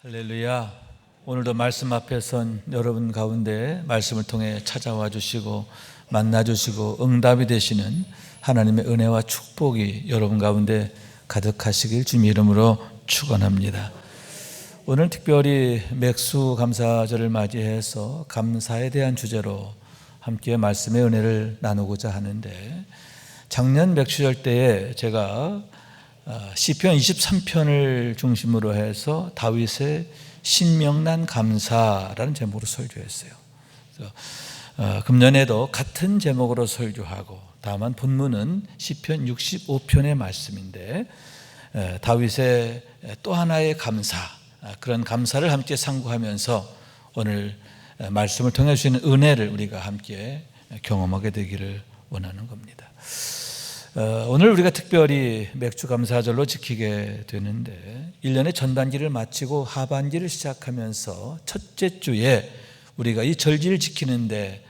할렐루야. 오늘도 말씀 앞에 선 여러분 가운데 말씀을 통해 찾아와 주시고 만나 주시고 응답이 되시는 하나님의 은혜와 축복이 여러분 가운데 가득하시길 주님 이름으로 축원합니다. 오늘 특별히 맥수 감사절을 맞이해서 감사에 대한 주제로 함께 말씀의 은혜를 나누고자 하는데, 작년 맥수절 때에 제가 시편 23편을 중심으로 해서 다윗의 신명난 감사라는 제목으로 설교했어요. 금년에도 같은 제목으로 설교하고, 다만 본문은 시편 65편의 말씀인데 다윗의 또 하나의 감사, 그런 감사를 함께 상고하면서 오늘 말씀을 통해 주시는 은혜를 우리가 함께 경험하게 되기를 원하는 겁니다. 오늘 우리가 특별히 맥주 감사절로 지키게 되는데, 1년의 전반기를 마치고 하반기를 시작하면서 첫째 주에 우리가 이 절기를 지키는데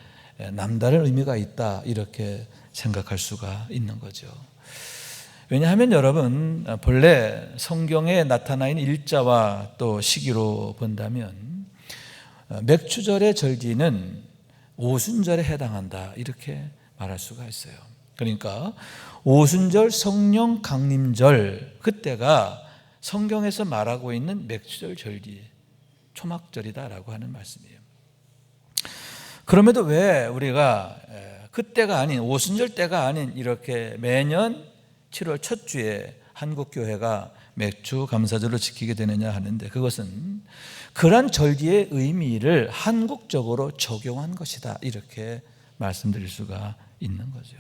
남다른 의미가 있다, 이렇게 생각할 수가 있는 거죠. 왜냐하면 여러분, 본래 성경에 나타나 있는 일자와 또 시기로 본다면 맥주절의 절기는 오순절에 해당한다, 이렇게 말할 수가 있어요. 그러니까 오순절 성령 강림절, 그때가 성경에서 말하고 있는 맥주절 절기, 초막절이다라고 하는 말씀이에요. 그럼에도 왜 우리가 그때가 아닌, 오순절 때가 아닌 이렇게 매년 7월 첫 주에 한국교회가 맥주 감사절로 지키게 되느냐 하는데, 그것은 그러한 절기의 의미를 한국적으로 적용한 것이다, 이렇게 말씀드릴 수가 있는 거죠.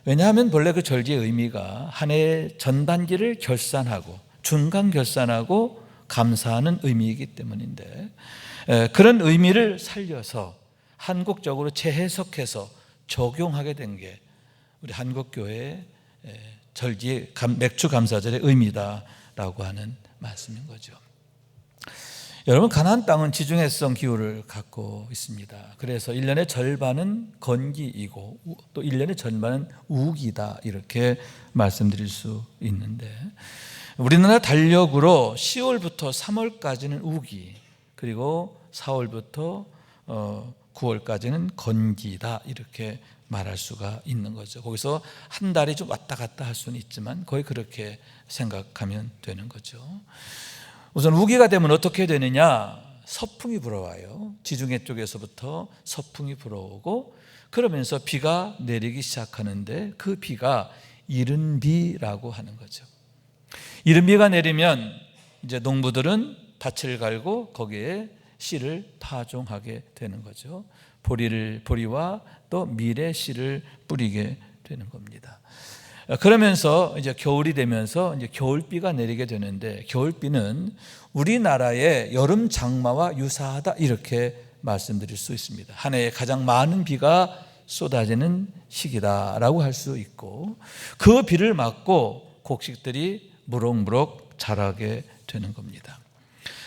왜냐하면 본래 그 절기의 의미가 한 해의 전반기를 결산하고 중간 결산하고 감사하는 의미이기 때문인데, 그런 의미를 살려서 한국적으로 재해석해서 적용하게 된 게 우리 한국교회의 절기의 맥주 감사절의 의미다라고 하는 말씀인 거죠. 여러분, 가나안 땅은 지중해성 기후를 갖고 있습니다. 그래서 1년의 절반은 건기이고 또 1년의 절반은 우기다, 이렇게 말씀드릴 수 있는데, 우리나라 달력으로 10월부터 3월까지는 우기, 그리고 4월부터 9월까지는 건기다, 이렇게 말할 수가 있는 거죠. 거기서 한 달이 좀 왔다 갔다 할 수는 있지만 거의 그렇게 생각하면 되는 거죠. 우선 우기가 되면 어떻게 되느냐? 서풍이 불어와요. 지중해 쪽에서부터 서풍이 불어오고, 그러면서 비가 내리기 시작하는데 그 비가 이른비라고 하는 거죠. 이른비가 내리면 이제 농부들은 밭을 갈고 거기에 씨를 파종하게 되는 거죠. 보리와 또 밀의 씨를 뿌리게 되는 겁니다. 그러면서 이제 겨울이 되면서 이제 겨울비가 내리게 되는데, 겨울비는 우리나라의 여름 장마와 유사하다, 이렇게 말씀드릴 수 있습니다. 한 해에 가장 많은 비가 쏟아지는 시기다라고 할 수 있고, 그 비를 맞고 곡식들이 무럭무럭 자라게 되는 겁니다.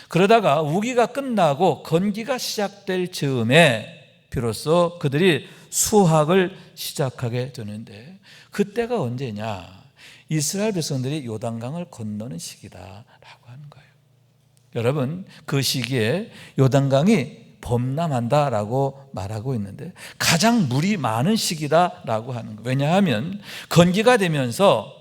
그러다가 우기가 끝나고 건기가 시작될 즈음에 비로소 그들이 수확을 시작하게 되는데, 그때가 언제냐? 이스라엘 백성들이 요단강을 건너는 시기다라고 하는 거예요. 여러분, 그 시기에 요단강이 범람한다라고 말하고 있는데 가장 물이 많은 시기다라고 하는 거예요. 왜냐하면 건기가 되면서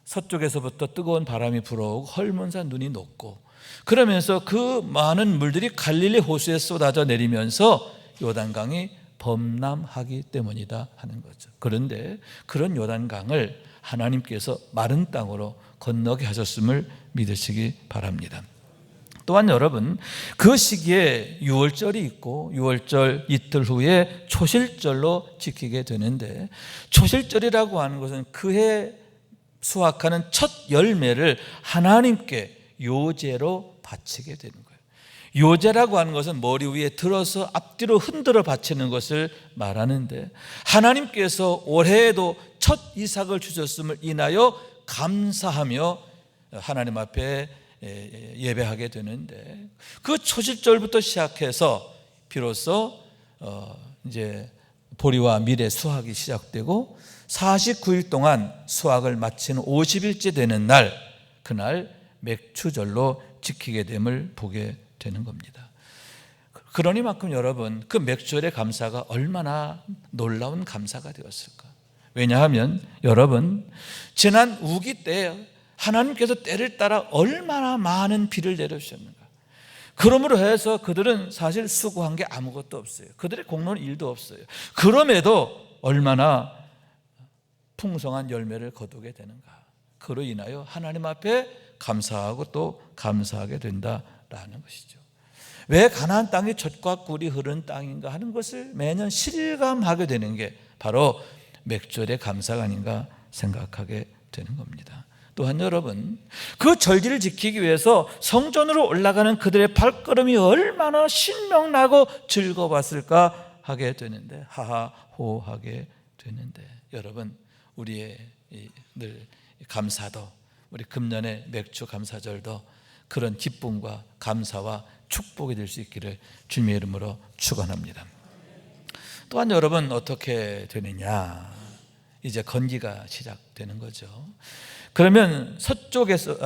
서쪽에서부터 뜨거운 바람이 불어오고 헐몬산 눈이 녹고, 그러면서 그 많은 물들이 갈릴리 호수에 쏟아져 내리면서 요단강이 범람하기 때문이다 하는 거죠. 그런데 그런 요단강을 하나님께서 마른 땅으로 건너게 하셨음을 믿으시기 바랍니다. 또한 여러분, 그 시기에 유월절이 있고 유월절 이틀 후에 초실절로 지키게 되는데, 초실절이라고 하는 것은 그해 수확하는 첫 열매를 하나님께 요제로 바치게 되는 거예요. 요제라고 하는 것은 머리 위에 들어서 앞뒤로 흔들어 바치는 것을 말하는데, 하나님께서 올해에도 첫 이삭을 주셨음을 인하여 감사하며 하나님 앞에 예배하게 되는데, 그 초실절부터 시작해서 비로소 이제 보리와 밀의 수확이 시작되고 49일 동안 수확을 마치는 50일째 되는 날, 그날 맥주절로 지키게 됨을 보게 되는 겁니다. 그러니만큼 여러분, 그 맥주절의 감사가 얼마나 놀라운 감사가 되었을까. 왜냐하면 여러분, 지난 우기 때 하나님께서 때를 따라 얼마나 많은 비를 내려주셨는가. 그러므로 해서 그들은 사실 수고한 게 아무것도 없어요. 그들의 공로는 일도 없어요. 그럼에도 얼마나 풍성한 열매를 거두게 되는가. 그로 인하여 하나님 앞에 감사하고 또 감사하게 된다라는 것이죠. 왜 가나안 땅이 젖과 꿀이 흐르는 땅인가 하는 것을 매년 실감하게 되는 게 바로 맥주절의 감사가 아닌가 생각하게 되는 겁니다. 또한 여러분, 그 절기를 지키기 위해서 성전으로 올라가는 그들의 발걸음이 얼마나 신명나고 즐거웠을까 하게 되는데, 하하호하게 되는데, 여러분, 우리의 늘 감사도, 우리 금년의 맥주 감사절도 그런 기쁨과 감사와 축복이 될 수 있기를 주님의 이름으로 축원합니다. 또한 여러분, 어떻게 되느냐, 이제 건기가 시작되는 거죠. 그러면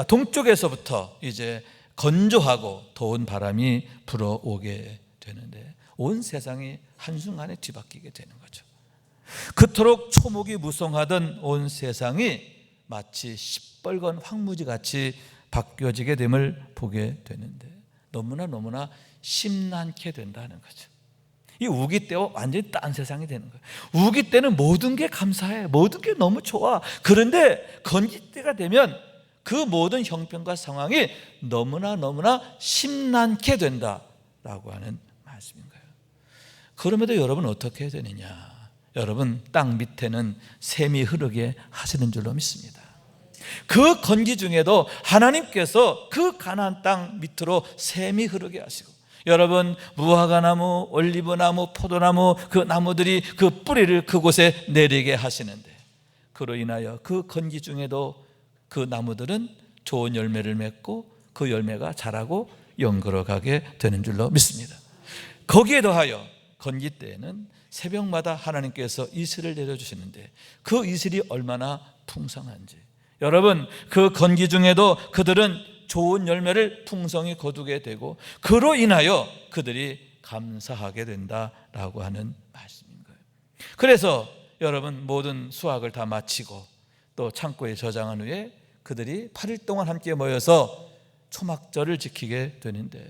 동쪽에서부터 이제 건조하고 더운 바람이 불어오게 되는데 온 세상이 한순간에 뒤바뀌게 되는 거죠. 그토록 초목이 무성하던 온 세상이 마치 시뻘건 황무지같이 바뀌어지게 됨을 보게 되는데 너무나 심란케 된다는 거죠. 이 우기 때와 완전히 딴 세상이 되는 거예요. 우기 때는 모든 게 감사해, 모든 게 너무 좋아. 그런데 건기 때가 되면 그 모든 형편과 상황이 너무나 심란케 된다라고 하는 말씀인 거예요. 그럼에도 여러분 어떻게 해야 되느냐? 여러분, 땅 밑에는 샘이 흐르게 하시는 줄로 믿습니다. 그 건기 중에도 하나님께서 그 가나안 땅 밑으로 샘이 흐르게 하시고, 여러분, 무화과나무, 올리브나무, 포도나무, 그 나무들이 그 뿌리를 그곳에 내리게 하시는데 그로 인하여 그 건기 중에도 그 나무들은 좋은 열매를 맺고 그 열매가 자라고 연걸어가게 되는 줄로 믿습니다. 거기에 더하여 건기 때에는 새벽마다 하나님께서 이슬을 내려주시는데 그 이슬이 얼마나 풍성한지, 여러분, 그 건기 중에도 그들은 좋은 열매를 풍성히 거두게 되고 그로 인하여 그들이 감사하게 된다라고 하는 말씀인 거예요. 그래서 여러분, 모든 수확을 다 마치고 또 창고에 저장한 후에 그들이 8일 동안 함께 모여서 초막절을 지키게 되는데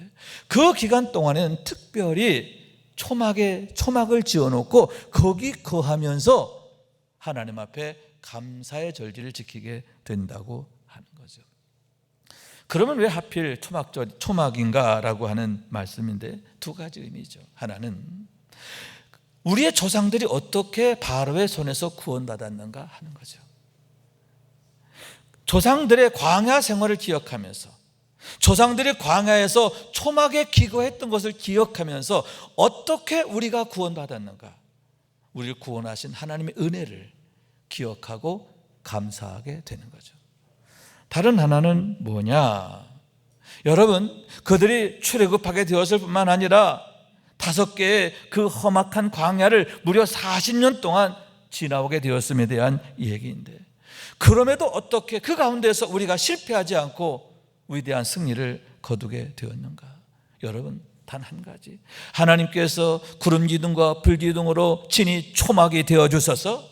그 기간 동안에는 특별히 초막을 지어놓고 거기 거하면서 하나님 앞에 감사의 절기를 지키게 된다고 하는 거죠. 그러면 왜 하필 초막인가라고 하는 말씀인데 두 가지 의미죠. 하나는 우리의 조상들이 어떻게 바로의 손에서 구원받았는가 하는 거죠. 조상들의 광야 생활을 기억하면서, 조상들이 광야에서 초막에 기거했던 것을 기억하면서 어떻게 우리가 구원받았는가, 우리를 구원하신 하나님의 은혜를 기억하고 감사하게 되는 거죠. 다른 하나는 뭐냐? 여러분, 그들이 출애굽하게 되었을 뿐만 아니라 5개의 그 험악한 광야를 무려 40년 동안 지나오게 되었음에 대한 얘기인데, 그럼에도 어떻게 그 가운데서 우리가 실패하지 않고 위대한 승리를 거두게 되었는가? 여러분, 단 한 가지, 하나님께서 구름 기둥과 불 기둥으로 친히 초막이 되어 주셔서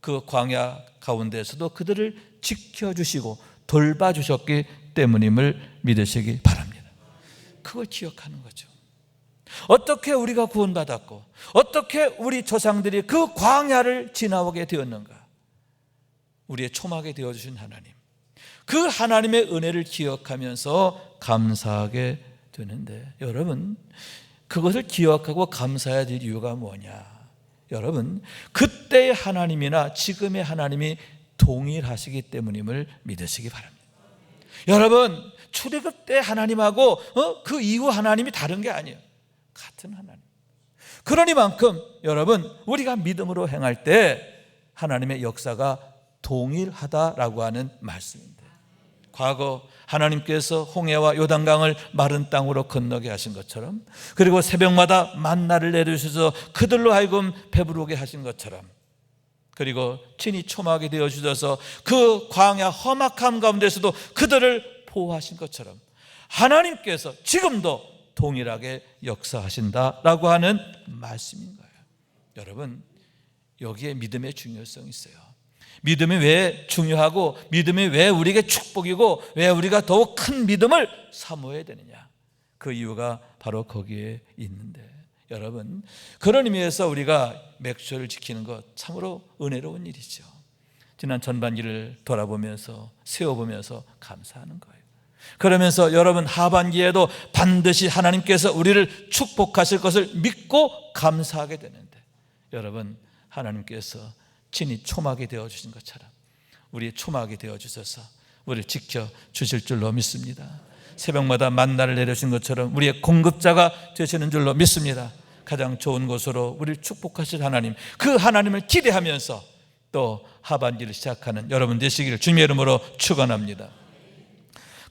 그 광야 가운데서도 그들을 지켜주시고 돌봐주셨기 때문임을 믿으시기 바랍니다. 그걸 기억하는 거죠. 어떻게 우리가 구원받았고 어떻게 우리 조상들이 그 광야를 지나오게 되었는가? 우리의 초막이 되어주신 하나님, 그 하나님의 은혜를 기억하면서 감사하게 되는데, 여러분, 그것을 기억하고 감사해야 될 이유가 뭐냐? 여러분, 그때의 하나님이나 지금의 하나님이 동일하시기 때문임을 믿으시기 바랍니다. 여러분, 출애굽 때 하나님하고 그 이후 하나님이 다른 게 아니에요. 같은 하나님. 그러니만큼 여러분, 우리가 믿음으로 행할 때 하나님의 역사가 동일하다라고 하는 말씀입니다. 과거 하나님께서 홍해와 요단강을 마른 땅으로 건너게 하신 것처럼, 그리고 새벽마다 만나를 내려주셔서 그들로 하여금 배부르게 하신 것처럼, 그리고 친히 초막이 되어주셔서 그 광야 험악함 가운데서도 그들을 보호하신 것처럼 하나님께서 지금도 동일하게 역사하신다라고 하는 말씀인 거예요. 여러분, 여기에 믿음의 중요성이 있어요. 믿음이 왜 중요하고 믿음이 왜 우리에게 축복이고 왜 우리가 더욱 큰 믿음을 사모해야 되느냐, 그 이유가 바로 거기에 있는데, 여러분, 그런 의미에서 우리가 맥주를 지키는 것 참으로 은혜로운 일이죠. 지난 전반기를 돌아보면서 세워보면서 감사하는 거예요. 그러면서 여러분, 하반기에도 반드시 하나님께서 우리를 축복하실 것을 믿고 감사하게 되는데, 여러분, 하나님께서 친히 초막이 되어주신 것처럼 우리의 초막이 되어주셔서 우리를 지켜주실 줄로 믿습니다. 새벽마다 만나를 내려주신 것처럼 우리의 공급자가 되시는 줄로 믿습니다. 가장 좋은 곳으로 우리를 축복하실 하나님, 그 하나님을 기대하면서 또 하반기를 시작하는 여러분 되시기를 주님의 이름으로 축원합니다.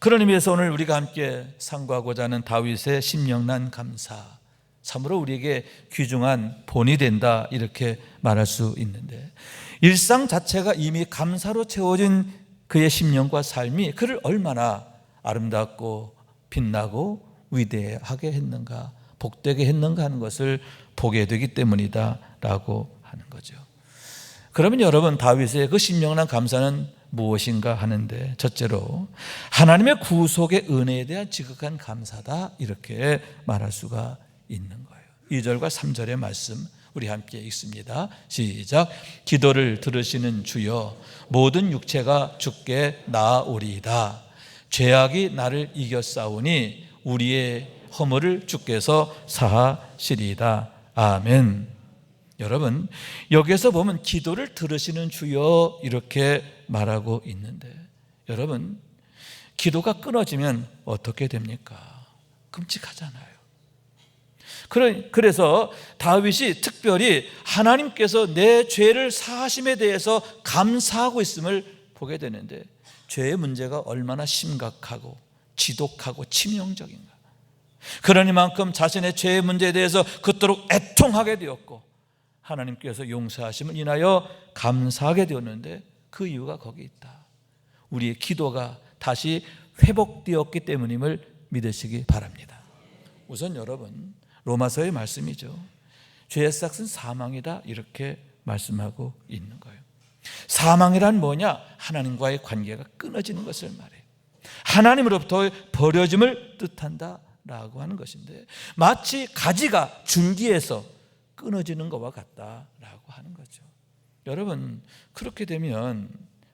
그런 의미에서 오늘 우리가 함께 상고하고자 하는 다윗의 심령난 감사, 참으로 우리에게 귀중한 본이 된다, 이렇게 말할 수 있는데, 일상 자체가 이미 감사로 채워진 그의 심령과 삶이 그를 얼마나 아름답고 빛나고 위대하게 했는가, 복되게 했는가 하는 것을 보게 되기 때문이다 라고 하는 거죠. 그러면 여러분, 다윗의 그 심령난 감사는 무엇인가 하는데, 첫째로 하나님의 구속의 은혜에 대한 지극한 감사다, 이렇게 말할 수가 있는 거예요. 2절과 3절의 말씀 우리 함께 읽습니다. 시작. 기도를 들으시는 주여, 모든 육체가 주께 나아오리이다. 죄악이 나를 이겼사오니 우리의 허물을 주께서 사하시리이다. 아멘. 여러분, 여기에서 보면 기도를 들으시는 주여 이렇게 말하고 있는데, 여러분, 기도가 끊어지면 어떻게 됩니까? 끔찍하잖아요. 그래서 다윗이 특별히 하나님께서 내 죄를 사하심에 대해서 감사하고 있음을 보게 되는데, 죄의 문제가 얼마나 심각하고 지독하고 치명적인가. 그러니만큼 자신의 죄의 문제에 대해서 그토록 애통하게 되었고 하나님께서 용서하심을 인하여 감사하게 되었는데, 그 이유가 거기 있다. 우리의 기도가 다시 회복되었기 때문임을 믿으시기 바랍니다. 우선 여러분, 로마서의 말씀이죠. 죄의 삭은 사망이다, 이렇게 말씀하고 있는 거예요. 사망이란 뭐냐? 하나님과의 관계가 끊어지는 것을 말해요. 하나님으로부터 버려짐을 뜻한다 라고 하는 것인데, 마치 가지가 줄기에서 끊어지는 것과 같다라고 하는 거죠. 여러분, 그렇게 되면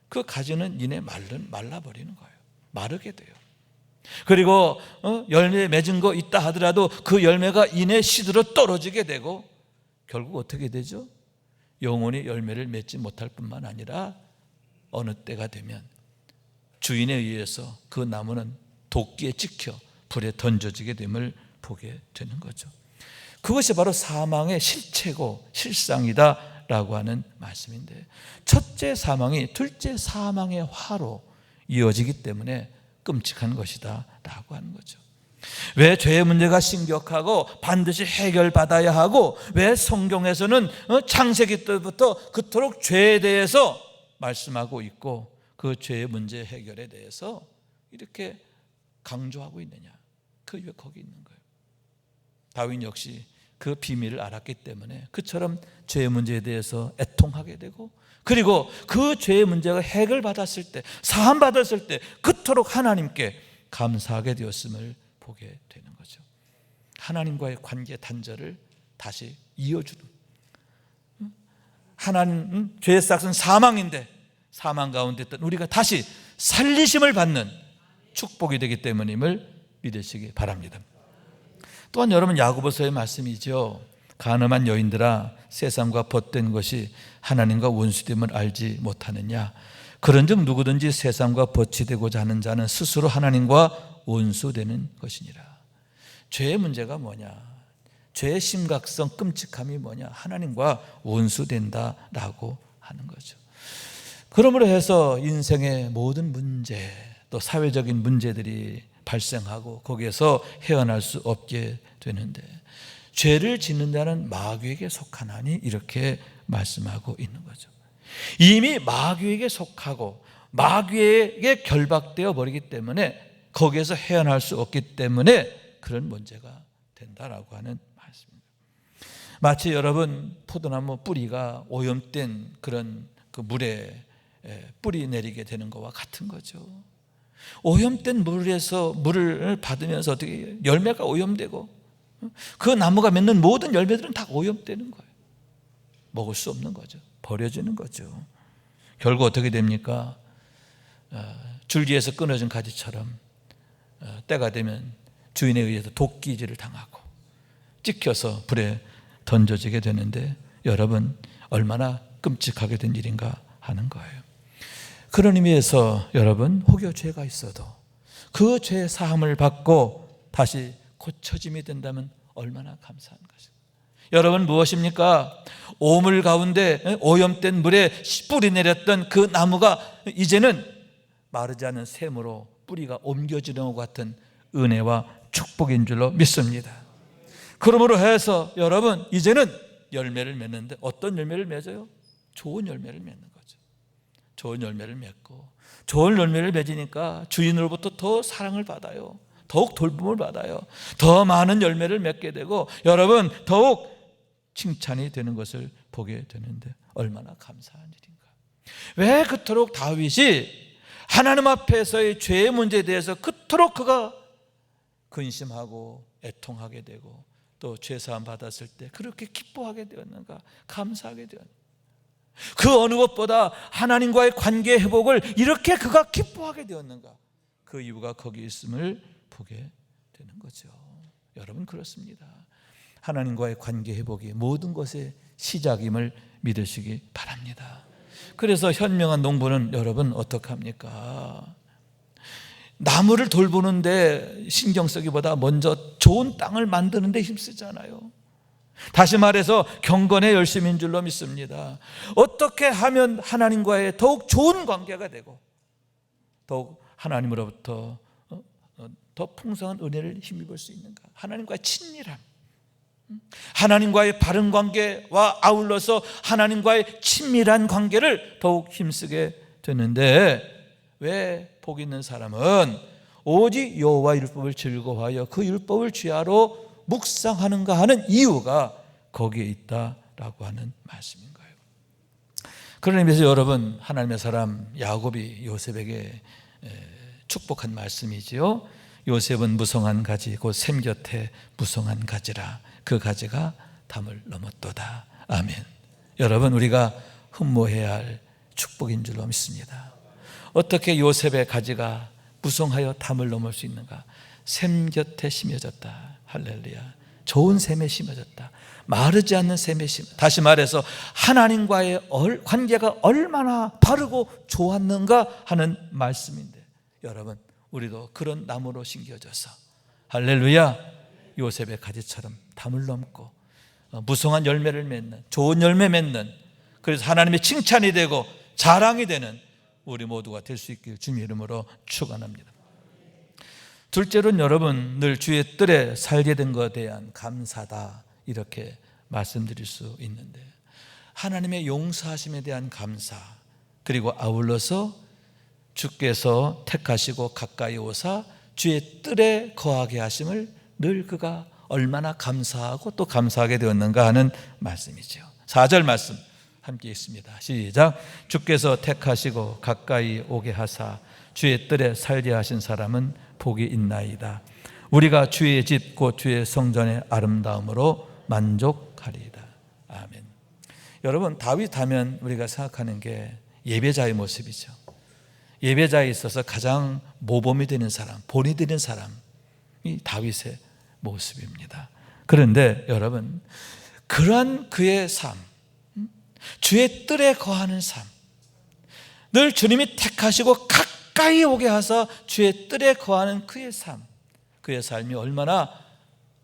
그 가지는 이내 말라버리는 거예요. 마르게 돼요. 그리고 열매 맺은 거 있다 하더라도 그 열매가 이내 시들어 떨어지게 되고, 결국 어떻게 되죠? 영원히 열매를 맺지 못할 뿐만 아니라 어느 때가 되면 주인에 의해서 그 나무는 도끼에 찍혀 불에 던져지게 됨을 보게 되는 거죠. 그것이 바로 사망의 실체고 실상이다 라고 하는 말씀인데, 첫째 사망이 둘째 사망의 화로 이어지기 때문에 끔찍한 것이다 라고 하는 거죠. 왜 죄의 문제가 심각하고 반드시 해결받아야 하고, 왜 성경에서는 창세기 때부터 그토록 죄에 대해서 말씀하고 있고 그 죄의 문제 해결에 대해서 이렇게 강조하고 있느냐, 그 이유가 거기 있는 거예요. 다윗 역시 그 비밀을 알았기 때문에 그처럼 죄의 문제에 대해서 애통하게 되고, 그리고 그 죄의 문제가 해결받았을 때, 사함받았을 때 그토록 하나님께 감사하게 되었음을 보게 되는 거죠. 하나님과의 관계 단절을 다시 이어주는, 하나님, 죄의 삭은 사망인데 사망 가운데 있던 우리가 다시 살리심을 받는 축복이 되기 때문임을 믿으시기 바랍니다. 또한 여러분, 야고보서의 말씀이죠. 간음한 여인들아, 세상과 벗된 것이 하나님과 원수됨을 알지 못하느냐. 그런즉 누구든지 세상과 벗이 되고자 하는 자는 스스로 하나님과 원수되는 것이니라. 죄의 문제가 뭐냐? 죄의 심각성, 끔찍함이 뭐냐? 하나님과 원수된다라고 하는 거죠. 그러므로 해서 인생의 모든 문제, 또 사회적인 문제들이 발생하고 거기에서 헤어날 수 없게 되는데, 죄를 짓는 자는 마귀에게 속하나니, 이렇게 말씀하고 있는 거죠. 이미 마귀에게 속하고 마귀에게 결박되어 버리기 때문에 거기에서 헤어날 수 없기 때문에 그런 문제가 된다라고 하는 말씀입니다. 마치 여러분 포도나무 뿌리가 오염된 그런 그 물에 뿌리 내리게 되는 것과 같은 거죠. 오염된 물에서 물을 받으면서 어떻게 열매가 오염되고 그 나무가 맺는 모든 열매들은 다 오염되는 거예요. 먹을 수 없는 거죠. 버려지는 거죠. 결국 어떻게 됩니까? 줄기에서 끊어진 가지처럼 때가 되면 주인에 의해서 도끼질을 당하고 찍혀서 불에 던져지게 되는데 여러분 얼마나 끔찍하게 된 일인가 하는 거예요. 그런 의미에서 여러분 혹여 죄가 있어도 그 죄 사함을 받고 다시 고쳐짐이 된다면 얼마나 감사한 것입니까? 여러분 무엇입니까? 오물 가운데 오염된 물에 뿌리 내렸던 그 나무가 이제는 마르지 않은 샘으로 뿌리가 옮겨지는 것 같은 은혜와 축복인 줄로 믿습니다. 그러므로 해서 여러분 이제는 열매를 맺는데 어떤 열매를 맺어요? 좋은 열매를 맺는 거죠. 좋은 열매를 맺고 좋은 열매를 맺으니까 주인으로부터 더 사랑을 받아요. 더욱 돌봄을 받아요. 더 많은 열매를 맺게 되고 여러분 더욱 칭찬이 되는 것을 보게 되는데 얼마나 감사한 일인가. 왜 그토록 다윗이 하나님 앞에서의 죄의 문제에 대해서 그토록 그가 근심하고 애통하게 되고 또 죄사함 받았을 때 그렇게 기뻐하게 되었는가, 감사하게 되었는가. 그 어느 것보다 하나님과의 관계 회복을 이렇게 그가 기뻐하게 되었는가. 그 이유가 거기 있음을 보게 되는 거죠. 여러분 그렇습니다. 하나님과의 관계 회복이 모든 것의 시작임을 믿으시기 바랍니다. 그래서 현명한 농부는 여러분 어떻게 합니까? 나무를 돌보는데 신경 쓰기보다 먼저 좋은 땅을 만드는 데 힘쓰잖아요. 다시 말해서 경건의 열심인 줄로 믿습니다. 어떻게 하면 하나님과의 더욱 좋은 관계가 되고 더욱 하나님으로부터 더 풍성한 은혜를 힘입을 수 있는가? 하나님과의 친밀함, 하나님과의 바른 관계와 아울러서 하나님과의 친밀한 관계를 더욱 힘쓰게 되는데 왜 복 있는 사람은 오직 여호와 율법을 즐거워하여 그 율법을 주야로 묵상하는가 하는 이유가 거기에 있다라고 하는 말씀인 거예요. 그런 의미에서 여러분 하나님의 사람 야곱이 요셉에게 축복한 말씀이지요. 요셉은 무성한 가지 곧 샘 곁에 무성한 가지라 그 가지가 담을 넘었도다. 아멘. 여러분 우리가 흠모해야 할 축복인 줄로 믿습니다. 어떻게 요셉의 가지가 무성하여 담을 넘을 수 있는가? 샘 곁에 심어졌다. 할렐루야. 좋은 샘에 심어졌다. 마르지 않는 샘에 심어졌다. 다시 말해서 하나님과의 관계가 얼마나 바르고 좋았는가 하는 말씀인데 여러분 우리도 그런 나무로 심겨져서 할렐루야 요셉의 가지처럼 담을 넘고 무성한 열매를 맺는 좋은 열매 맺는 그래서 하나님의 칭찬이 되고 자랑이 되는 우리 모두가 될 수 있길 주님의 이름으로 축원합니다. 둘째로는 여러분 늘 주의 뜰에 살게 된 것에 대한 감사다 이렇게 말씀드릴 수 있는데 하나님의 용서하심에 대한 감사 그리고 아울러서 주께서 택하시고 가까이 오사 주의 뜰에 거하게 하심을 늘 그가 얼마나 감사하고 또 감사하게 되었는가 하는 말씀이죠. 4절 말씀 함께 있습니다. 시작. 주께서 택하시고 가까이 오게 하사 주의 뜰에 살게 하신 사람은 복이 있나이다. 우리가 주의 집 곧 주의 성전의 아름다움으로 만족하리이다. 아멘. 여러분 다윗 하면 우리가 생각하는 게 예배자의 모습이죠. 예배자에 있어서 가장 모범이 되는 사람, 본이 되는 사람이 다윗의 모습입니다. 그런데 여러분 그러한 그의 삶, 주의 뜰에 거하는 삶, 늘 주님이 택하시고 가까이 오게 하사 주의 뜰에 거하는 그의 삶, 그의 삶이 얼마나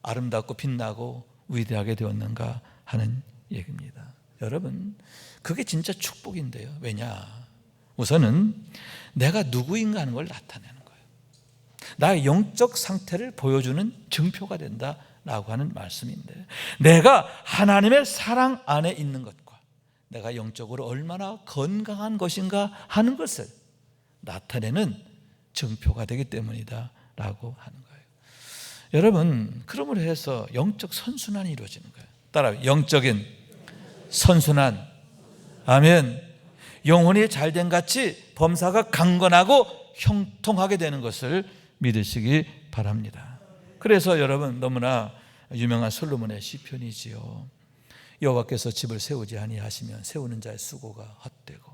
아름답고 빛나고 위대하게 되었는가 하는 얘기입니다. 여러분 그게 진짜 축복인데요. 왜냐? 우선은 내가 누구인가 하는 걸 나타내는 거예요. 나의 영적 상태를 보여주는 증표가 된다라고 하는 말씀인데 내가 하나님의 사랑 안에 있는 것과 내가 영적으로 얼마나 건강한 것인가 하는 것을 나타내는 증표가 되기 때문이다 라고 하는 거예요. 여러분, 그러므로 해서 영적 선순환이 이루어지는 거예요. 따라요. 영적인 선순환. 아멘. 영혼이 잘된 같이 범사가 강건하고 형통하게 되는 것을 믿으시기 바랍니다. 그래서 여러분, 너무나 유명한 솔로몬의 시편이지요. 여호와께서 집을 세우지 아니하시면 세우는 자의 수고가 헛되고,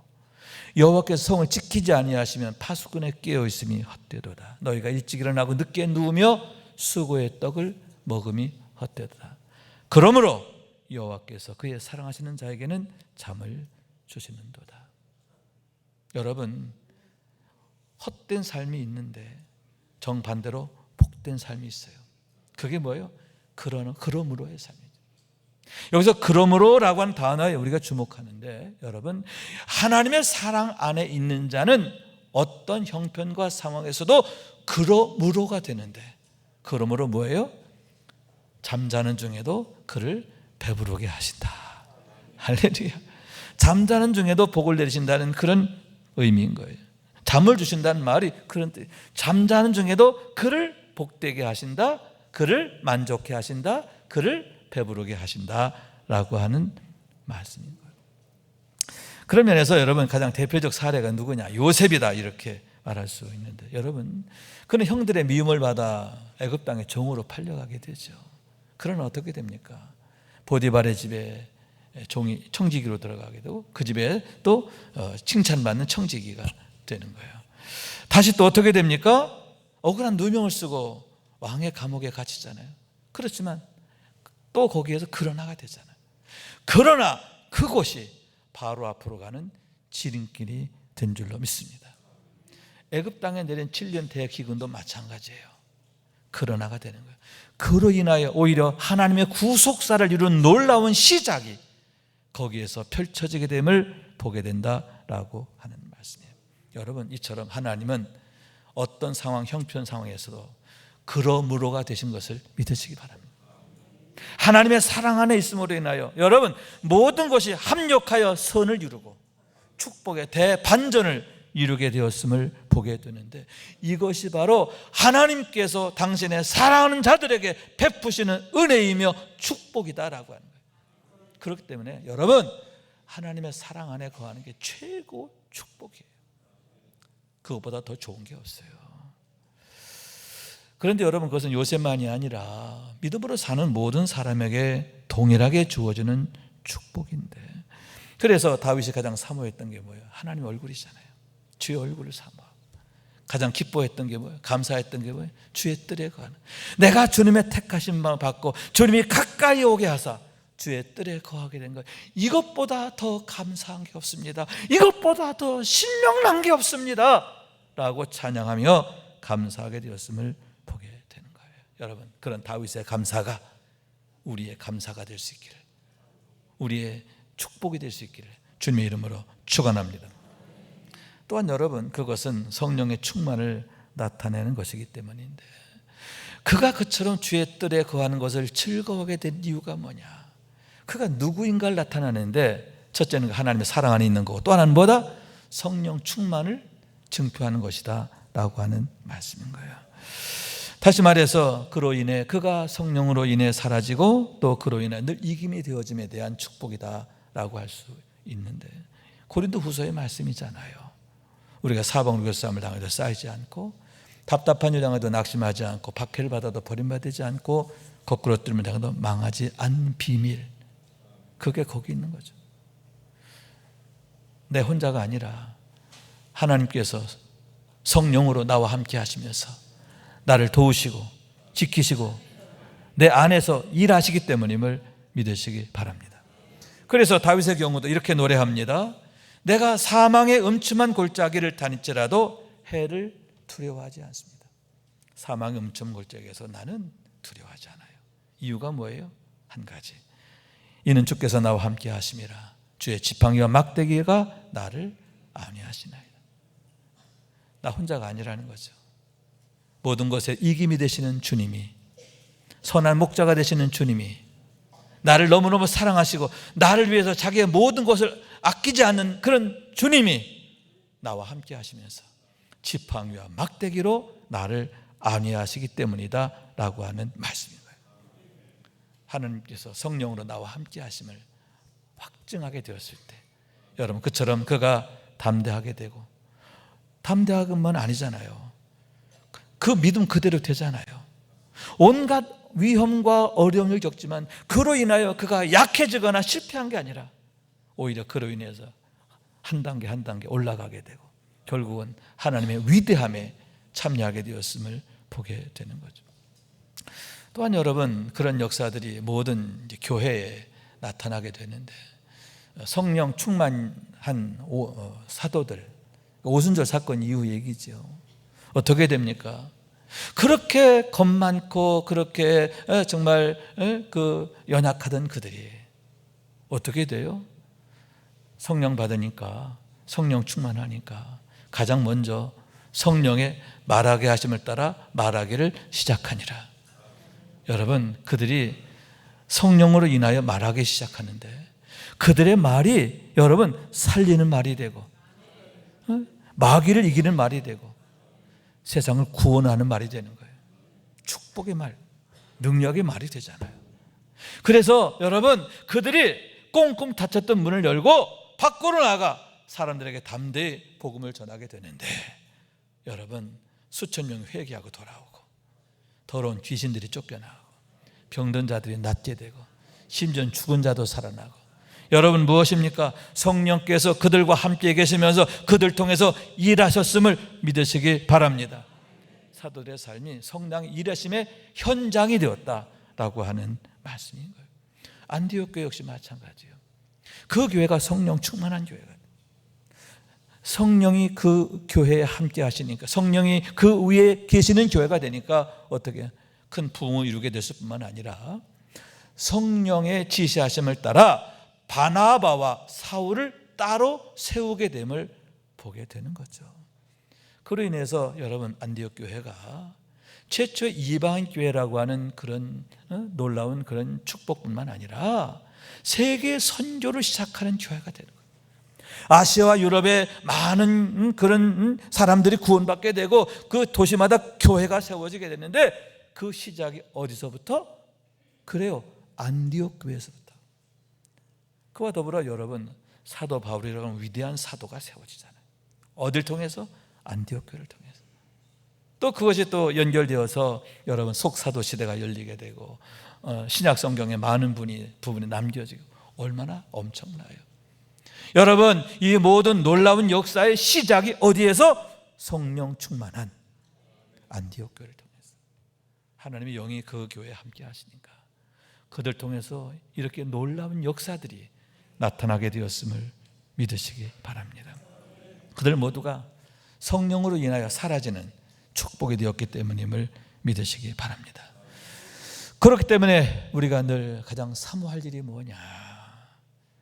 여호와께서 성을 지키지 아니하시면 파수꾼의 깨어 있음이 헛되도다. 너희가 일찍 일어나고 늦게 누우며 수고의 떡을 먹음이 헛되도다. 그러므로 여호와께서 그의 사랑하시는 자에게는 잠을 주시는도다. 여러분, 헛된 삶이 있는데 정반대로 복된 삶이 있어요. 그게 뭐예요? 그러므로의 삶이죠. 여기서 그러므로라고 하는 단어에 우리가 주목하는데, 여러분, 하나님의 사랑 안에 있는 자는 어떤 형편과 상황에서도 그러므로가 되는데, 그러므로 뭐예요? 잠자는 중에도 그를 배부르게 하신다. 할렐루야. 잠자는 중에도 복을 내리신다는 그런 의미인 거예요. 잠을 주신다는 말이 그런 뜻. 잠자는 중에도 그를 복되게 하신다, 그를 만족해 하신다, 그를 배부르게 하신다라고 하는 말씀인 거예요. 그런 면에서 여러분, 가장 대표적 사례가 누구냐? 요셉이다, 이렇게 말할 수 있는데, 여러분, 그는 형들의 미움을 받아 애굽 땅의 종으로 팔려가게 되죠. 그러나 어떻게 됩니까? 보디발의 집에 청지기로 들어가게 되고, 그 집에 또 칭찬받는 청지기가 되는 거예요. 다시 또 어떻게 됩니까? 억울한 누명을 쓰고 왕의 감옥에 갇히잖아요. 그렇지만 또 거기에서 그러나가 되잖아요. 그러나 그곳이 바로 앞으로 가는 지름길이 된 줄로 믿습니다. 애굽 땅에 내린 7년 대기근도 마찬가지예요. 그러나가 되는 거예요. 그로 인하여 오히려 하나님의 구속사를 이룬 놀라운 시작이 거기에서 펼쳐지게 됨을 보게 된다라고 하는 말씀이에요. 여러분, 이처럼 하나님은 어떤 상황, 형편 상황에서도 그러므로가 되신 것을 믿으시기 바랍니다. 하나님의 사랑 안에 있음으로 인하여 여러분, 모든 것이 합력하여 선을 이루고 축복의 대반전을 이루게 되었음을 보게 되는데, 이것이 바로 하나님께서 당신의 사랑하는 자들에게 베푸시는 은혜이며 축복이다라고 하는 거예요. 그렇기 때문에 여러분, 하나님의 사랑 안에 거하는 게 최고 축복이에요. 그것보다 더 좋은 게 없어요. 그런데 여러분, 그것은 요셉만이 아니라 믿음으로 사는 모든 사람에게 동일하게 주어지는 축복인데, 그래서 다윗이 가장 사모했던 게 뭐예요? 하나님 얼굴이잖아요. 주의 얼굴을 사모하고, 가장 기뻐했던 게 뭐예요? 감사했던 게 뭐예요? 주의 뜰에 거하는, 내가 주님의 택하신 바 받고 주님이 가까이 오게 하사 주의 뜰에 거하게 된 것, 이것보다 더 감사한 게 없습니다. 이것보다 더 신명난 게 없습니다 라고 찬양하며 감사하게 되었음을 보게 되는 거예요. 여러분, 그런 다윗의 감사가 우리의 감사가 될 수 있기를, 우리의 축복이 될 수 있기를 주님의 이름으로 축원합니다. 또한 여러분, 그것은 성령의 충만을 나타내는 것이기 때문인데, 그가 그처럼 주의 뜰에 거하는 것을 즐거워하게 된 이유가 뭐냐? 그가 누구인가를 나타내는데, 첫째는 하나님의 사랑 안에 있는 거고, 또 하나는 뭐다? 성령 충만을 증표하는 것이다 라고 하는 말씀인 거예요. 다시 말해서 그로 인해, 그가 성령으로 인해 사라지고 또 그로 인해 늘 이김이 되어짐에 대한 축복이다 라고 할 수 있는데, 고린도 후서의 말씀이잖아요. 우리가 사방으로 싸움을 당해도 쌓이지 않고, 답답한 일 당해도 낙심하지 않고, 박해를 받아도 버림받지 않고, 거꾸로 뚫으면 당해도 망하지 않는 비밀, 그게 거기 있는 거죠. 내 혼자가 아니라 하나님께서 성령으로 나와 함께 하시면서 나를 도우시고 지키시고 내 안에서 일하시기 때문임을 믿으시기 바랍니다. 그래서 다윗의 경우도 이렇게 노래합니다. 내가 사망의 음침한 골짜기를 다닐지라도 해를 두려워하지 않습니다. 사망의 음침한 골짜기에서 나는 두려워하지 않아요. 이유가 뭐예요? 한 가지, 이는 주께서 나와 함께 하심이라. 주의 지팡이와 막대기가 나를 안위하시나이다. 나 혼자가 아니라는 거죠. 모든 것에 이김이 되시는 주님이, 선한 목자가 되시는 주님이, 나를 너무너무 사랑하시고 나를 위해서 자기의 모든 것을 아끼지 않는 그런 주님이 나와 함께 하시면서 지팡이와 막대기로 나를 안위하시기 때문이다 라고 하는 말씀인 거예요. 하나님께서 성령으로 나와 함께 하심을 확증하게 되었을 때 여러분 그처럼 그가 담대하게 되고, 담대하기만 아니잖아요. 그 믿음 그대로 되잖아요. 온갖 위험과 어려움을 겪지만 그로 인하여 그가 약해지거나 실패한 게 아니라 오히려 그로 인해서 한 단계 한 단계 올라가게 되고 결국은 하나님의 위대함에 참여하게 되었음을 보게 되는 거죠. 또한 여러분, 그런 역사들이 모든 교회에 나타나게 되는데, 성령 충만한 사도들, 오순절 사건 이후 얘기죠. 어떻게 됩니까? 그렇게 겁 많고 그렇게 정말 그 연약하던 그들이 어떻게 돼요? 성령 받으니까, 성령 충만하니까 가장 먼저 성령의 말하게 하심을 따라 말하기를 시작하니라. 여러분, 그들이 성령으로 인하여 말하기 시작하는데 그들의 말이 여러분 살리는 말이 되고, 마귀를 이기는 말이 되고, 세상을 구원하는 말이 되는 거예요. 축복의 말, 능력의 말이 되잖아요. 그래서 여러분, 그들이 꽁꽁 닫혔던 문을 열고 밖으로 나가 사람들에게 담대히 복음을 전하게 되는데, 여러분, 수천 명이 회개하고 돌아오고, 더러운 귀신들이 쫓겨나고, 병든 자들이 낫게 되고, 심지어 죽은 자도 살아나고. 여러분, 무엇입니까? 성령께서 그들과 함께 계시면서 그들 통해서 일하셨음을 믿으시기 바랍니다. 사도들의 삶이 성령의 일하심의 현장이 되었다라고 하는 말씀인 거예요. 안디옥 교회 역시 마찬가지예요. 그 교회가 성령 충만한 교회가, 성령이 그 교회에 함께 하시니까, 성령이 그 위에 계시는 교회가 되니까 어떻게 큰 부흥을 이루게 됐을 뿐만 아니라 성령의 지시하심을 따라 바나바와 사울을 따로 세우게 됨을 보게 되는 거죠. 그로 인해서 여러분, 안디옥 교회가 최초의 이방인 교회라고 하는 그런 놀라운 그런 축복뿐만 아니라 세계 선교를 시작하는 교회가 되는 거예요. 아시아와 유럽의 많은 그런 사람들이 구원받게 되고 그 도시마다 교회가 세워지게 됐는데, 그 시작이 어디서부터? 그래요, 안디옥 교회에서부터. 그와 더불어 여러분, 사도 바울이라고 하는 위대한 사도가 세워지잖아요. 어딜 통해서? 안디옥 교회를 통해서. 또 그것이 또 연결되어서 여러분, 속사도 시대가 열리게 되고 신약 성경에 많은 부분이 남겨지고, 얼마나 엄청나요. 여러분, 이 모든 놀라운 역사의 시작이 어디에서? 성령 충만한 안디옥 교회를 통해서. 하나님의 영이 그 교회에 함께 하시니까 그들 통해서 이렇게 놀라운 역사들이 나타나게 되었음을 믿으시기 바랍니다. 그들 모두가 성령으로 인하여 사라지는 축복이 되었기 때문임을 믿으시기 바랍니다. 그렇기 때문에 우리가 늘 가장 사모할 일이 뭐냐?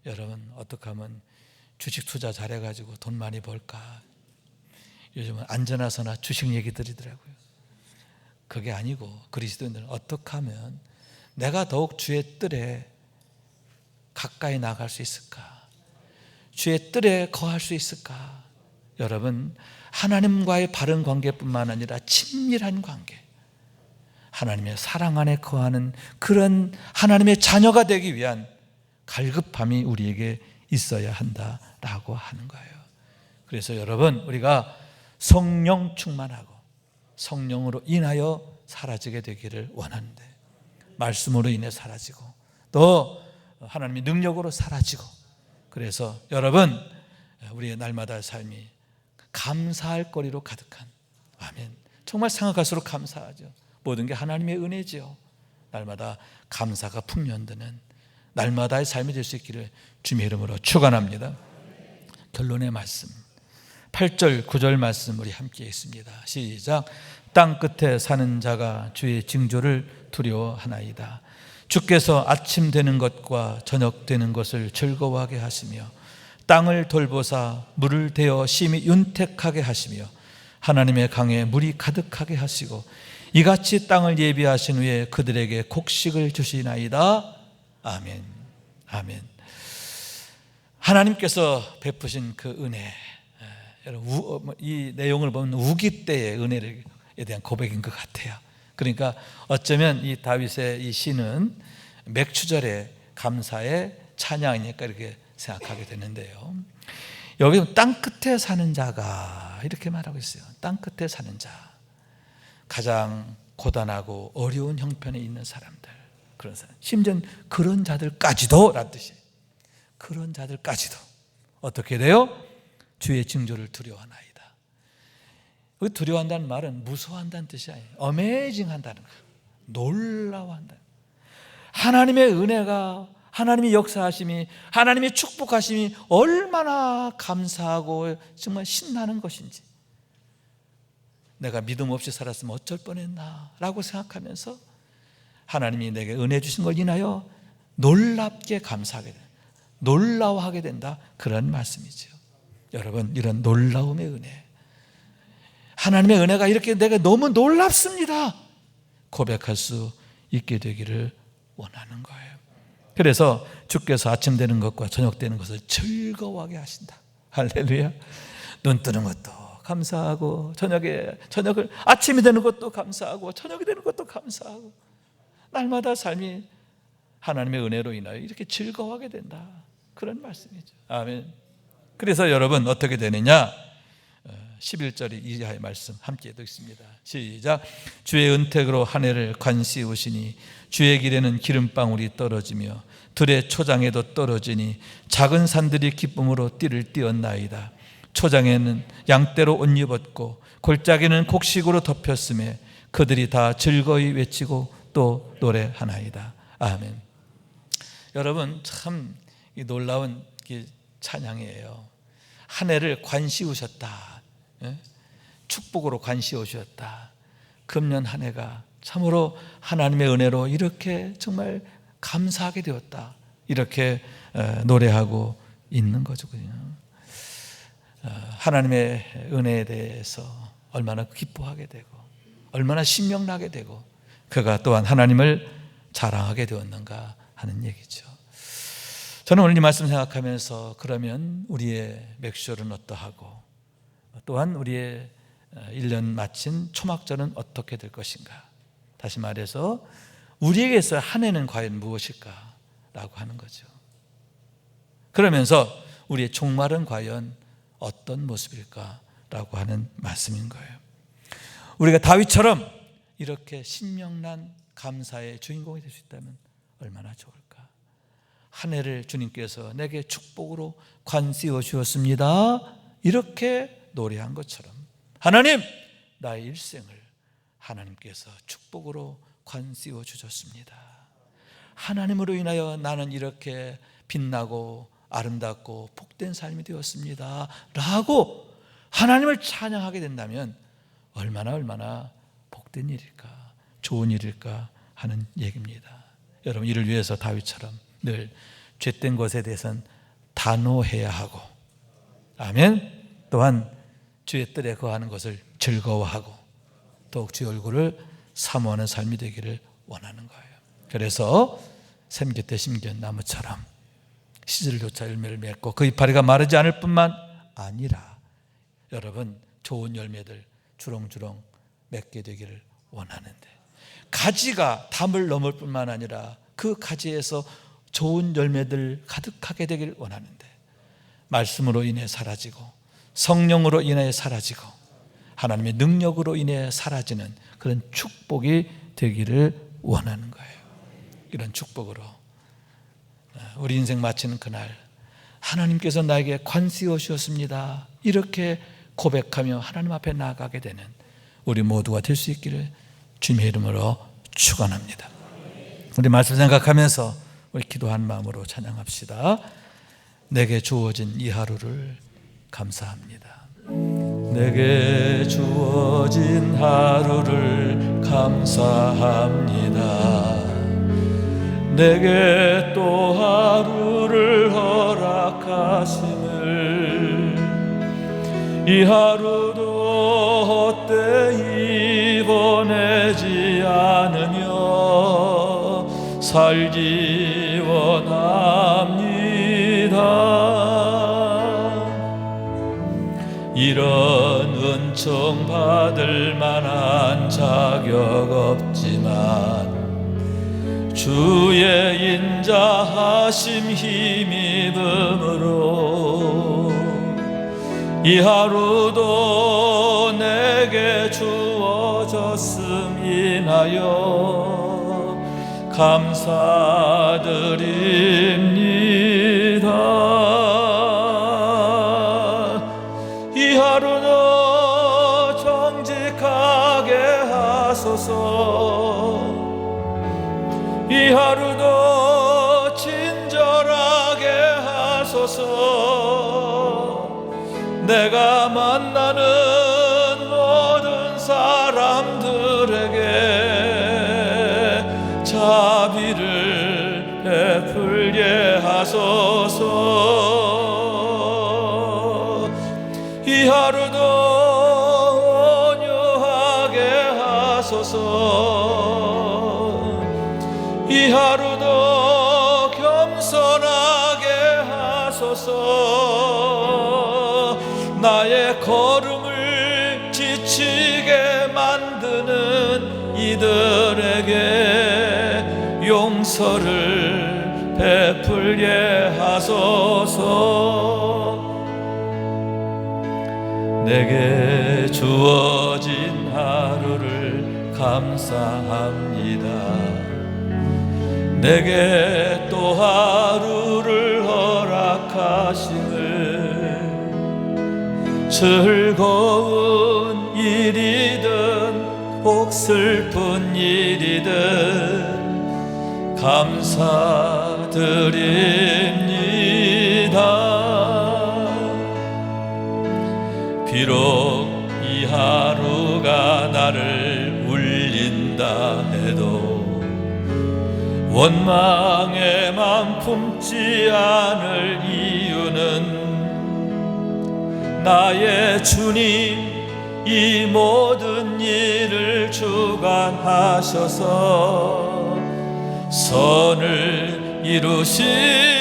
여러분, 어떻게 하면 주식 투자 잘해가지고 돈 많이 벌까? 요즘은 안전하서나 주식 얘기 들이더라고요. 그게 아니고, 그리스도인들은 어떻게 하면 내가 더욱 주의 뜰에 가까이 나갈 수 있을까? 주의 뜰에 거할 수 있을까? 여러분, 하나님과의 바른 관계뿐만 아니라 친밀한 관계, 하나님의 사랑 안에 거하는 그런 하나님의 자녀가 되기 위한 갈급함이 우리에게 있어야 한다라고 하는 거예요. 그래서 여러분, 우리가 성령 충만하고 성령으로 인하여 사라지게 되기를 원하는데, 말씀으로 인해 사라지고 또 하나님의 능력으로 사라지고, 그래서 여러분, 우리의 날마다의 삶이 감사할 거리로 가득한, 아멘, 정말 생각할수록 감사하죠. 모든 게 하나님의 은혜죠. 날마다 감사가 풍년드는 날마다의 삶이 될 수 있기를 주님의 이름으로 축원합니다. 결론의 말씀 8절 9절 말씀 우리 함께 있습니다. 시작. 땅 끝에 사는 자가 주의 징조를 두려워하나이다. 주께서 아침 되는 것과 저녁 되는 것을 즐거워하게 하시며 땅을 돌보사 물을 대어 심히 윤택하게 하시며 하나님의 강에 물이 가득하게 하시고 이같이 땅을 예비하신 후에 그들에게 곡식을 주시나이다. 아멘. 아멘. 하나님께서 베푸신 그 은혜, 여러분, 이 내용을 보면 우기 때의 은혜에 대한 고백인 것 같아요. 그러니까 어쩌면 이 다윗의 이 시는 맥추절의 감사의 찬양이니까 이렇게 생각하게 되는데요. 여기 땅 끝에 사는 자가 이렇게 말하고 있어요. 땅 끝에 사는 자, 가장 고단하고 어려운 형편에 있는 사람들, 그런 사람, 심지어 그런 자들까지도 라는 뜻이에요. 그런 자들까지도 어떻게 돼요? 주의 징조를 두려워하나이다. 두려워한다는 말은 무서워한다는 뜻이 아니에요. 어메이징한다는 거예요. 놀라워한다. 하나님의 은혜가, 하나님의 역사하심이, 하나님의 축복하심이 얼마나 감사하고 정말 신나는 것인지, 내가 믿음 없이 살았으면 어쩔 뻔했나 라고 생각하면서 하나님이 내게 은혜 주신 걸 인하여 놀랍게 감사하게 된다, 놀라워하게 된다, 그런 말씀이죠. 여러분, 이런 놀라움의 은혜, 하나님의 은혜가 이렇게 내가 너무 놀랍습니다 고백할 수 있게 되기를 원하는 거예요. 그래서 주께서 아침 되는 것과 저녁 되는 것을 즐거워하게 하신다. 할렐루야. 눈 뜨는 것도 감사하고, 저녁을 아침이 되는 것도 감사하고, 저녁이 되는 것도 감사하고, 날마다 삶이 하나님의 은혜로 인하여 이렇게 즐거워하게 된다, 그런 말씀이죠. 아멘. 그래서 여러분 어떻게 되느냐? 11절 이하의 말씀 함께 읽습니다. 시작. 주의 은택으로 한 해를 관시우시니 주의 길에는 기름방울이 떨어지며 들의 초장에도 떨어지니 작은 산들이 기쁨으로 띠를 띄었나이다. 초장에는 양떼로 옷 입었고 골짜기는 곡식으로 덮였음에 그들이 다 즐거이 외치고 또 노래하나이다. 아멘. 여러분, 참 놀라운 찬양이에요. 한 해를 관시우셨다, 축복으로 관시우셨다. 금년 한 해가 참으로 하나님의 은혜로 이렇게 정말 감사하게 되었다, 이렇게 노래하고 있는 거거든요. 하나님의 은혜에 대해서 얼마나 기뻐하게 되고 얼마나 신명나게 되고 그가 또한 하나님을 자랑하게 되었는가 하는 얘기죠. 저는 오늘 이 말씀 생각하면서, 그러면 우리의 맥주절은 어떠하고 또한 우리의 1년 마친 초막절은 어떻게 될 것인가? 다시 말해서 우리에게서 한 해는 과연 무엇일까? 라고 하는 거죠. 그러면서 우리의 종말은 과연 어떤 모습일까? 라고 하는 말씀인 거예요. 우리가 다윗처럼 이렇게 신명난 감사의 주인공이 될 수 있다면 얼마나 좋을까? 한 해를 주님께서 내게 축복으로 관씌워 주었습니다, 이렇게 노래한 것처럼 하나님, 나의 일생을 하나님께서 축복으로 관씌워 주셨습니다. 하나님으로 인하여 나는 이렇게 빛나고 아름답고 복된 삶이 되었습니다 라고 하나님을 찬양하게 된다면 얼마나 복된 일일까, 좋은 일일까 하는 얘기입니다. 여러분, 이를 위해서 다윗처럼 늘 죄된 것에 대해서는 단호해야 하고, 아멘, 또한 주의 뜰에 거하는 것을 즐거워하고 더욱 주의 얼굴을 사모하는 삶이 되기를 원하는 거예요. 그래서 샘 곁에 심겨진 나무처럼 시절을 쫓아 열매를 맺고 그 이파리가 마르지 않을 뿐만 아니라 여러분, 좋은 열매들 주렁주렁 맺게 되기를 원하는데, 가지가 담을 넘을 뿐만 아니라 그 가지에서 좋은 열매들 가득하게 되기를 원하는데, 말씀으로 인해 사라지고 성령으로 인해 사라지고 하나님의 능력으로 인해 사라지는 그런 축복이 되기를 원하는 거예요. 이런 축복으로 우리 인생 마치는 그날 하나님께서 나에게 관씌워 주셨습니다, 이렇게 고백하며 하나님 앞에 나아가게 되는 우리 모두가 될 수 있기를 주님의 이름으로 축원합니다. 우리 말씀 생각하면서 우리 기도한 마음으로 찬양합시다. 내게 주어진 이 하루를 감사합니다. 내게 주어진 하루를 감사합니다. 내게 또 하루를 허락하심을, 이 하루도 헛되이 보내지 않으며 살기 원합니다. 이런 은총 받을 만한 자격 없지만 주의 인자하심 힘입음으로 이 하루도 내게 주어졌음 인하여 감사드립니다. 이 하루도 정직하게 하소서. 이 하루도 친절하게 하소서. 내가 만나는 모든 사람들에게 자비를 베풀게 하소서. 이 하루도 온유하게 하소서. 이 하루도 겸손하게 하소서. 나의 걸음을 지치게 만드는 이들에게 용서를 베풀게 하소서. 내게 주어진 하루를 감사합니다. 내게 또 하루를 허락하심을 즐거운 일이든 혹 슬픈 일이든 감사드립니다. 비록 이 하루가 나를 울린다 해도 원망의 맘 품지 않을 이유는 나의 주님 이 모든 일을 주관하셔서 선을 이루심이라.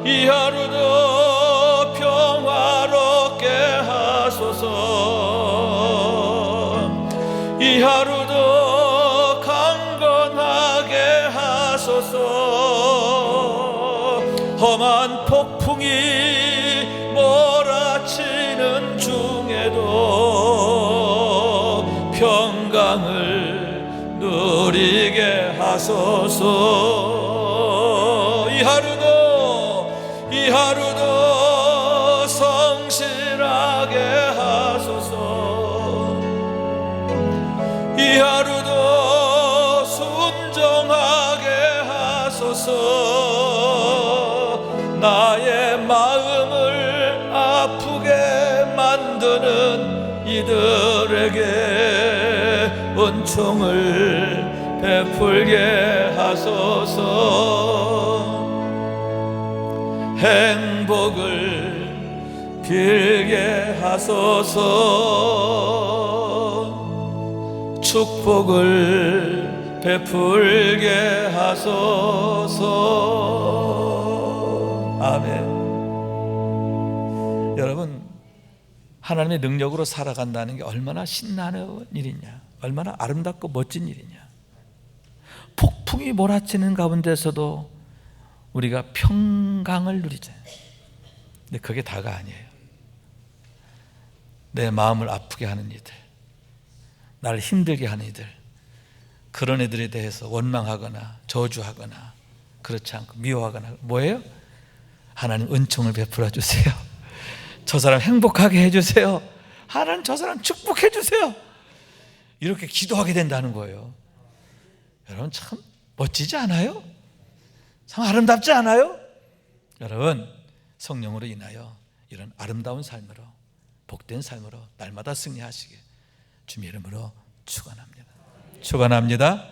이 하루도 평화롭게 하소서. 이 하루도 강건하게 하소서. 험한 폭풍이 몰아치는 중에도 평강을 누리게 하소서. 이 하루도 성실하게 하소서. 이 하루도 순종하게 하소서. 나의 마음을 아프게 만드는 이들에게 은총을 베풀게 하소서. 행복을 빌게 하소서. 축복을 베풀게 하소서. 아멘. 여러분, 하나님의 능력으로 살아간다는 게 얼마나 신나는 일이냐, 얼마나 아름답고 멋진 일이냐. 폭풍이 몰아치는 가운데서도 우리가 평강을 누리자. 근데 그게 다가 아니에요. 내 마음을 아프게 하는 이들, 나를 힘들게 하는 이들, 그런 애들에 대해서 원망하거나 저주하거나 그렇지 않고 미워하거나 뭐예요? 하나님 은총을 베풀어 주세요. 저 사람 행복하게 해주세요. 하나님 저 사람 축복해 주세요. 이렇게 기도하게 된다는 거예요. 여러분 참 멋지지 않아요? 참 아름답지 않아요? 여러분 성령으로 인하여 이런 아름다운 삶으로 복된 삶으로 날마다 승리하시게 주님의 이름으로 축원합니다. 축원합니다.